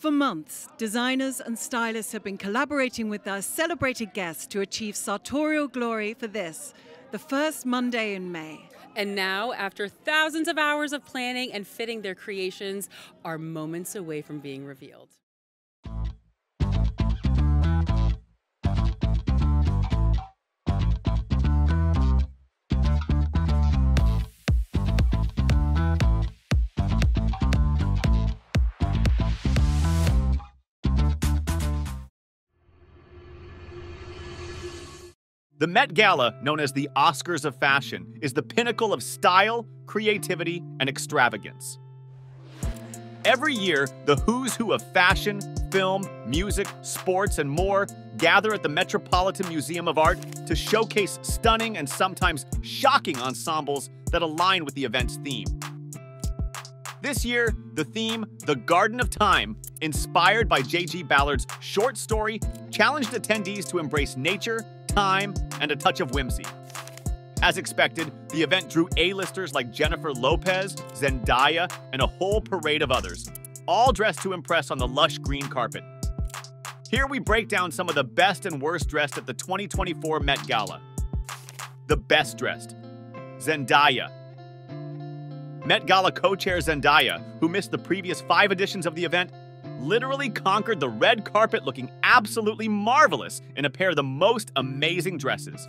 For months, designers and stylists have been collaborating with our celebrated guests to achieve sartorial glory for this, the first Monday in May. And now, after thousands of hours of planning and fitting, their creations are moments away from being revealed. The Met Gala, known as the Oscars of fashion, is the pinnacle of style, creativity, and extravagance. Every year, the who's who of fashion, film, music, sports, and more gather at the Metropolitan Museum of Art to showcase stunning and sometimes shocking ensembles that align with the event's theme. This year, the theme, The Garden of Time, inspired by J.G. Ballard's short story, challenged attendees to embrace nature, time, and a touch of whimsy. As expected, the event drew A-listers like Jennifer Lopez, Zendaya, and a whole parade of others, all dressed to impress on the lush green carpet. Here we break down some of the best and worst dressed at the 2024 Met Gala. The best dressed, Zendaya. Met Gala co-chair Zendaya, who missed the previous 5 editions of the event, literally conquered the red carpet looking absolutely marvelous in a pair of the most amazing dresses.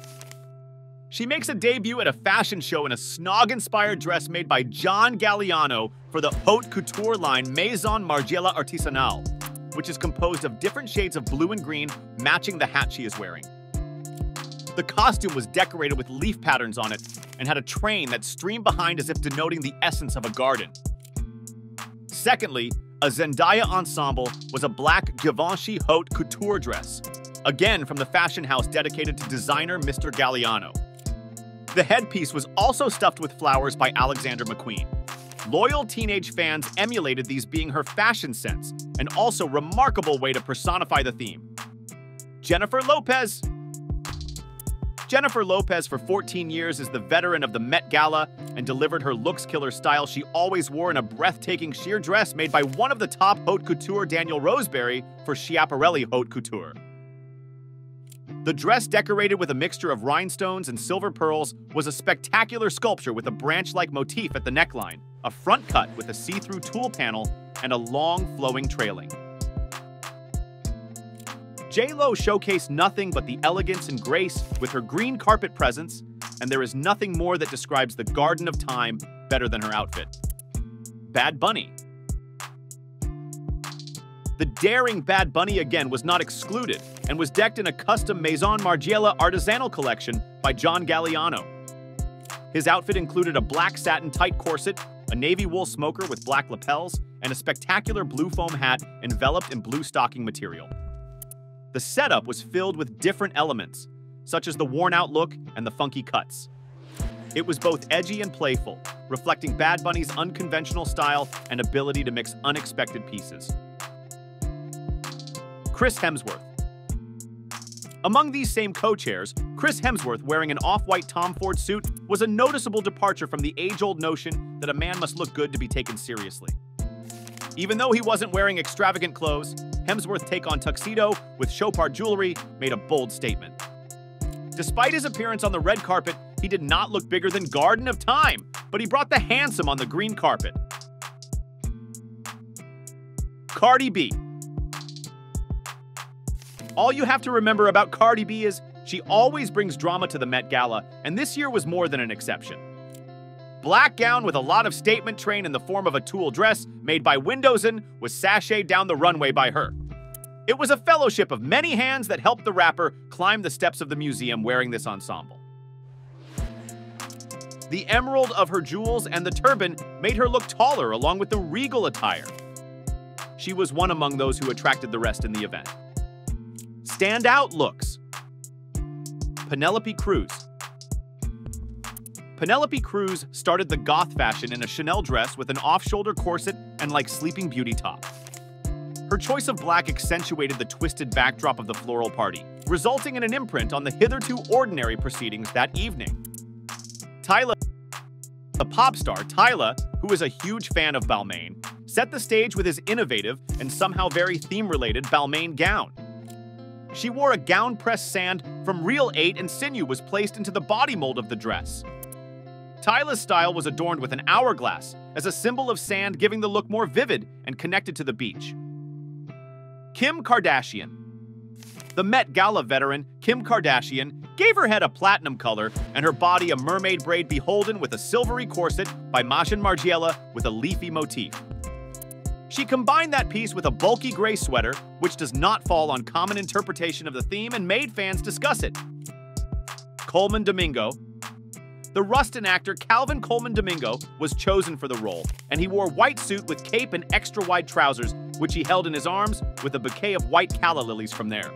She makes a debut at a fashion show in a snog-inspired dress made by John Galliano for the haute couture line Maison Margiela Artisanale, which is composed of different shades of blue and green matching the hat she is wearing. The costume was decorated with leaf patterns on it and had a train that streamed behind as if denoting the essence of a garden. Secondly, a Zendaya ensemble was a black Givenchy haute couture dress, again from the fashion house dedicated to designer Mr. Galliano. The headpiece was also stuffed with flowers by Alexander McQueen. Loyal teenage fans emulated these being her fashion sense, and also remarkable way to personify the theme. Jennifer Lopez. Jennifer Lopez, for 14 years, is the veteran of the Met Gala and delivered her looks killer style she always wore in a breathtaking sheer dress made by one of the top haute couture Daniel Roseberry for Schiaparelli Haute Couture. The dress, decorated with a mixture of rhinestones and silver pearls, was a spectacular sculpture with a branch-like motif at the neckline, a front cut with a see-through tulle panel, and a long flowing trailing. J.Lo showcased nothing but the elegance and grace with her green carpet presence, and there is nothing more that describes the Garden of Time better than her outfit. Bad Bunny. The daring Bad Bunny again was not excluded and was decked in a custom Maison Margiela artisanal collection by John Galliano. His outfit included a black satin tight corset, a navy wool smoker with black lapels, and a spectacular blue foam hat enveloped in blue stocking material. The setup was filled with different elements, such as the worn-out look and the funky cuts. It was both edgy and playful, reflecting Bad Bunny's unconventional style and ability to mix unexpected pieces. Chris Hemsworth. Among these same co-chairs, Chris Hemsworth wearing an off-white Tom Ford suit was a noticeable departure from the age-old notion that a man must look good to be taken seriously. Even though he wasn't wearing extravagant clothes, Hemsworth's take on tuxedo with Chopard jewelry made a bold statement. Despite his appearance on the red carpet, he did not look bigger than Garden of Time, but he brought the handsome on the green carpet. Cardi B. All you have to remember about Cardi B is she always brings drama to the Met Gala, and this year was more than an exception. Black gown with a lot of statement train in the form of a tulle dress made by Windowson was sashayed down the runway by her. It was a fellowship of many hands that helped the rapper climb the steps of the museum wearing this ensemble. The emerald of her jewels and the turban made her look taller along with the regal attire. She was one among those who attracted the rest in the event. Standout looks. Penelope Cruz. Penelope Cruz started the goth fashion in a Chanel dress with an off-shoulder corset and like Sleeping Beauty top. Her choice of black accentuated the twisted backdrop of the floral party, resulting in an imprint on the hitherto ordinary proceedings that evening. Tyla, the pop star Tyla, who is a huge fan of Balmain, set the stage with his innovative and somehow very theme-related Balmain gown. She wore a gown-pressed sand from real 8 and sinew was placed into the body mold of the dress. Tyla's style was adorned with an hourglass as a symbol of sand, giving the look more vivid and connected to the beach. Kim Kardashian. The Met Gala veteran, Kim Kardashian, gave her head a platinum color and her body a mermaid braid beholden with a silvery corset by Maison Margiela with a leafy motif. She combined that piece with a bulky gray sweater, which does not fall on common interpretation of the theme and made fans discuss it. Coleman Domingo. The Rustin actor Calvin Coleman Domingo was chosen for the role, and he wore a white suit with cape and extra-wide trousers, which he held in his arms with a bouquet of white calla lilies from there.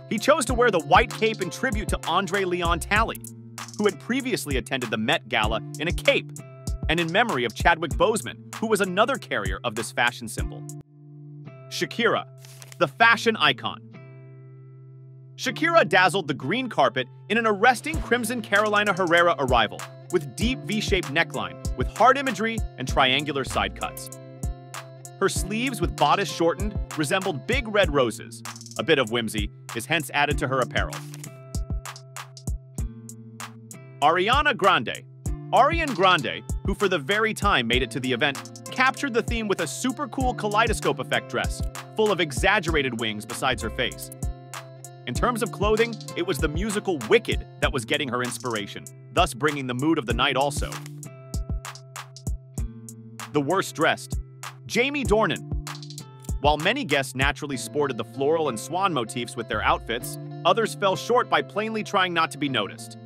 He chose to wear the white cape in tribute to Andre Leon Talley, who had previously attended the Met Gala in a cape, and in memory of Chadwick Boseman, who was another carrier of this fashion symbol. Shakira, the fashion icon. Shakira dazzled the green carpet in an arresting crimson Carolina Herrera arrival, with deep V-shaped neckline, with hard imagery and triangular side cuts. Her sleeves with bodice shortened resembled big red roses. A bit of whimsy is hence added to her apparel. Ariana Grande. Ariana Grande, who for the very time made it to the event, captured the theme with a super cool kaleidoscope effect dress, full of exaggerated wings besides her face. In terms of clothing, it was the musical Wicked that was getting her inspiration, thus bringing the mood of the night also. The worst dressed. Jamie Dornan. While many guests naturally sported the floral and swan motifs with their outfits, others fell short by plainly trying not to be noticed.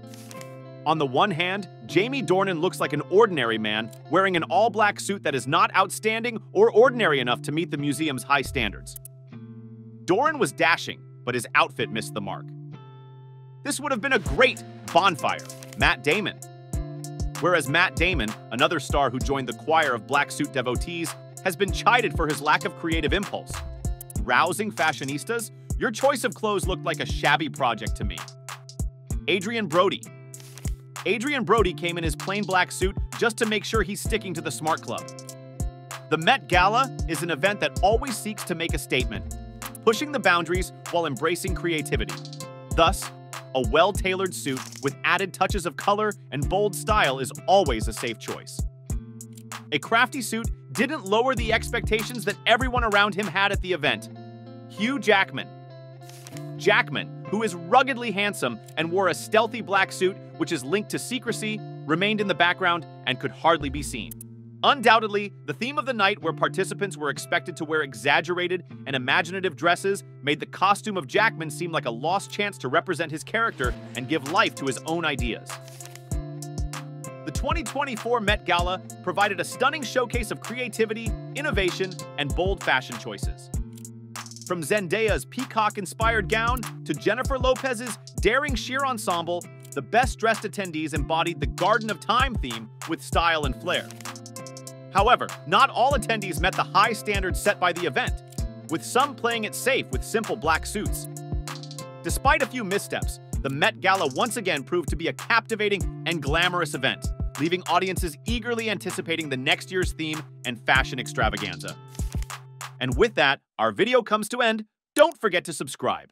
On the one hand, Jamie Dornan looks like an ordinary man wearing an all-black suit that is not outstanding or ordinary enough to meet the museum's high standards. Dornan was dashing, but his outfit missed the mark. This would have been a great bonfire, Matt Damon. Whereas Matt Damon, another star who joined the choir of black suit devotees, has been chided for his lack of creative impulse. Rousing fashionistas, your choice of clothes looked like a shabby project to me. Adrian Brody. Adrian Brody came in his plain black suit just to make sure he's sticking to the smart club. The Met Gala is an event that always seeks to make a statement, pushing the boundaries while embracing creativity. Thus, a well-tailored suit with added touches of color and bold style is always a safe choice. A crafty suit didn't lower the expectations that everyone around him had at the event. Hugh Jackman. Jackman, who is ruggedly handsome and wore a stealthy black suit which is linked to secrecy, remained in the background and could hardly be seen. Undoubtedly, the theme of the night, where participants were expected to wear exaggerated and imaginative dresses, made the costume of Jackman seem like a lost chance to represent his character and give life to his own ideas. The 2024 Met Gala provided a stunning showcase of creativity, innovation, and bold fashion choices. From Zendaya's peacock-inspired gown to Jennifer Lopez's daring sheer ensemble, the best-dressed attendees embodied the Garden of Time theme with style and flair. However, not all attendees met the high standards set by the event, with some playing it safe with simple black suits. Despite a few missteps, the Met Gala once again proved to be a captivating and glamorous event, leaving audiences eagerly anticipating the next year's theme and fashion extravaganza. And with that, our video comes to end. Don't forget to subscribe.